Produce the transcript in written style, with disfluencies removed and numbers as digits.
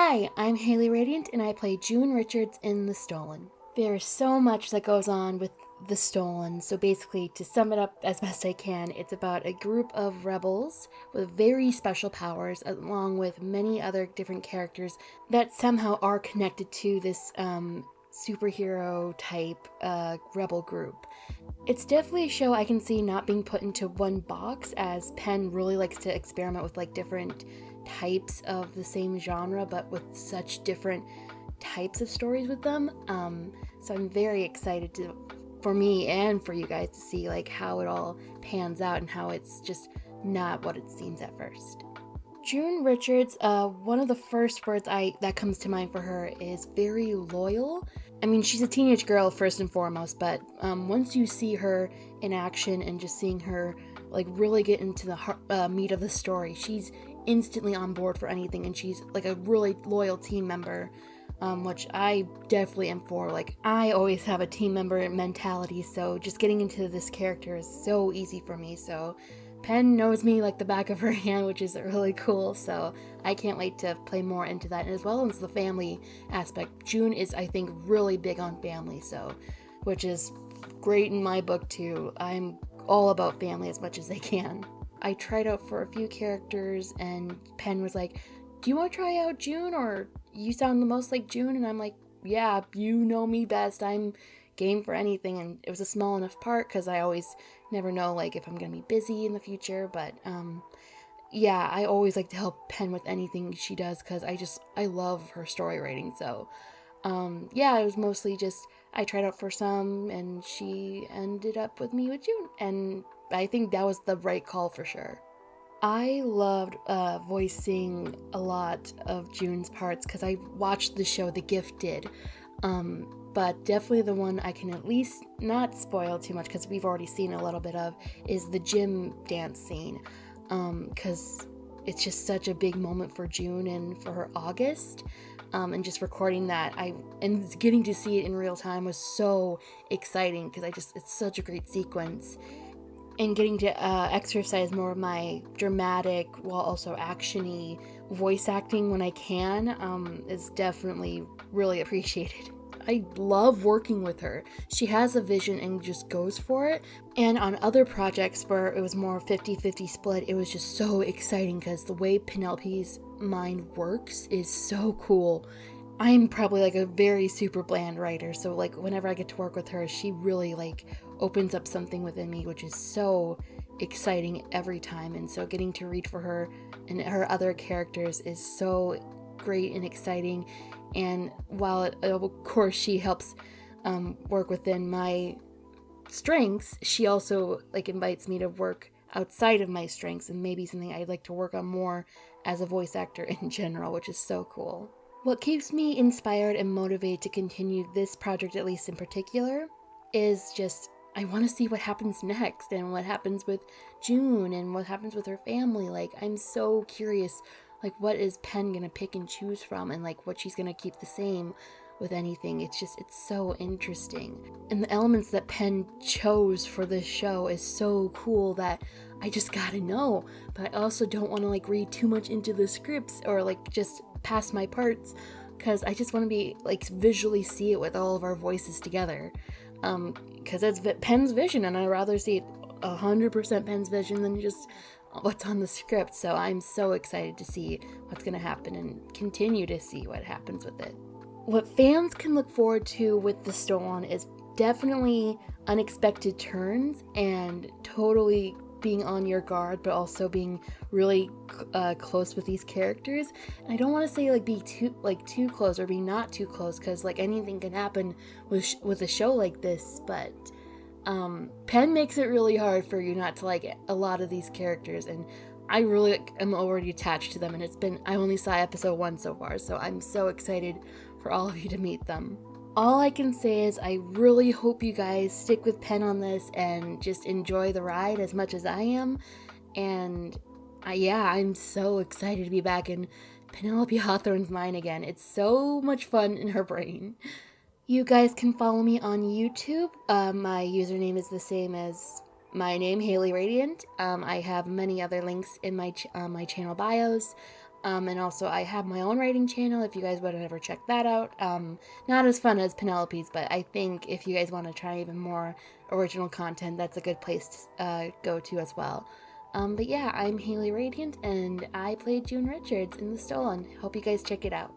Hi, I'm Haley Radiant, and I play June Richards in The Stolen. There's so much that goes on with The Stolen, so basically, to sum it up as best I can, it's about a group of rebels with very special powers, along with many other different characters that somehow are connected to this superhero type rebel group. It's definitely a show I can see not being put into one box, as Penn really likes to experiment with like different types of the same genre, but with such different types of stories with them. So I'm very excited for me and for you guys to see like how it all pans out and how it's just not what it seems at first. June Richards, one of the first words that comes to mind for her is very loyal. I mean, she's a teenage girl first and foremost, but once you see her in action and just seeing her like really get into the meat of the story, she's instantly on board for anything, and she's like a really loyal team member, which I definitely am for. Like, I always have a team member mentality, so just getting into this character is so easy for me. So Penn knows me like the back of her hand, which is really cool, so I can't wait to play more into that, as well as the family aspect. June is, I think, really big on family, so, which is great in my book too. I'm all about family as much as they can. I tried out for a few characters, and Penn was like, do you want to try out June, or you sound the most like June? And I'm like, yeah, you know me best, I'm game for anything. And it was a small enough part because I always never know like if I'm gonna be busy in the future, but yeah, I always like to help Penn with anything she does because I love her story writing. So yeah, it was mostly just I tried out for some, and she ended up with me with June, and I think that was the right call for sure. I loved voicing a lot of June's parts because I watched the show The Gifted, but definitely the one I can at least not spoil too much because we've already seen a little bit of is the gym dance scene, because it's just such a big moment for June and for her August. And just recording that, and getting to see it in real time was so exciting because it's such a great sequence, and getting to exercise more of my dramatic while also actiony voice acting when I can is definitely really appreciated. I love working with her. She has a vision and just goes for it. And on other projects where it was more 50-50 split, it was just so exciting because the way Penelope's mind works is so cool. I'm probably like a very super bland writer, so like whenever I get to work with her, she really like opens up something within me, which is so exciting every time. And so getting to read for her and her other characters is so great and exciting. And while of course she helps work within my strengths, she also like invites me to work outside of my strengths, and maybe something I'd like to work on more as a voice actor in general, which is so cool. What keeps me inspired and motivated to continue this project, at least in particular, is just I want to see what happens next, and what happens with June, and what happens with her family. Like, I'm so curious, like, what is Penn gonna pick and choose from, and like what she's gonna keep the same with anything. It's so interesting. And the elements that Penn chose for this show is so cool that I just gotta know. But I also don't want to like read too much into the scripts or like just past my parts, because I just want to be like visually see it with all of our voices together, because that's Penn's vision, and I'd rather see it 100% Penn's vision than just what's on the script. So I'm so excited to see what's going to happen and continue to see what happens with it. What fans can look forward to with The Stolen is definitely unexpected turns and totally being on your guard, but also being really close with these characters. And I don't want to say like be too close or be not too close, because like anything can happen with a show like this. But Penn makes it really hard for you not to like a lot of these characters, and I really am already attached to them. And I only saw episode 1 so far, so I'm so excited for all of you to meet them. All I can say is I really hope you guys stick with Penn on this and just enjoy the ride as much as I am. And I'm so excited to be back in Penelope Hawthorne's mind again. It's so much fun in her brain. You guys can follow me on YouTube. My username is the same as my name, Haley Radiant. I have many other links in my channel bios. And also I have my own writing channel if you guys want to ever check that out. Not as fun as Penelope's, but I think if you guys want to try even more original content, that's a good place to go to as well. But yeah, I'm Haley Radiant, and I played June Richards in The Stolen. Hope you guys check it out.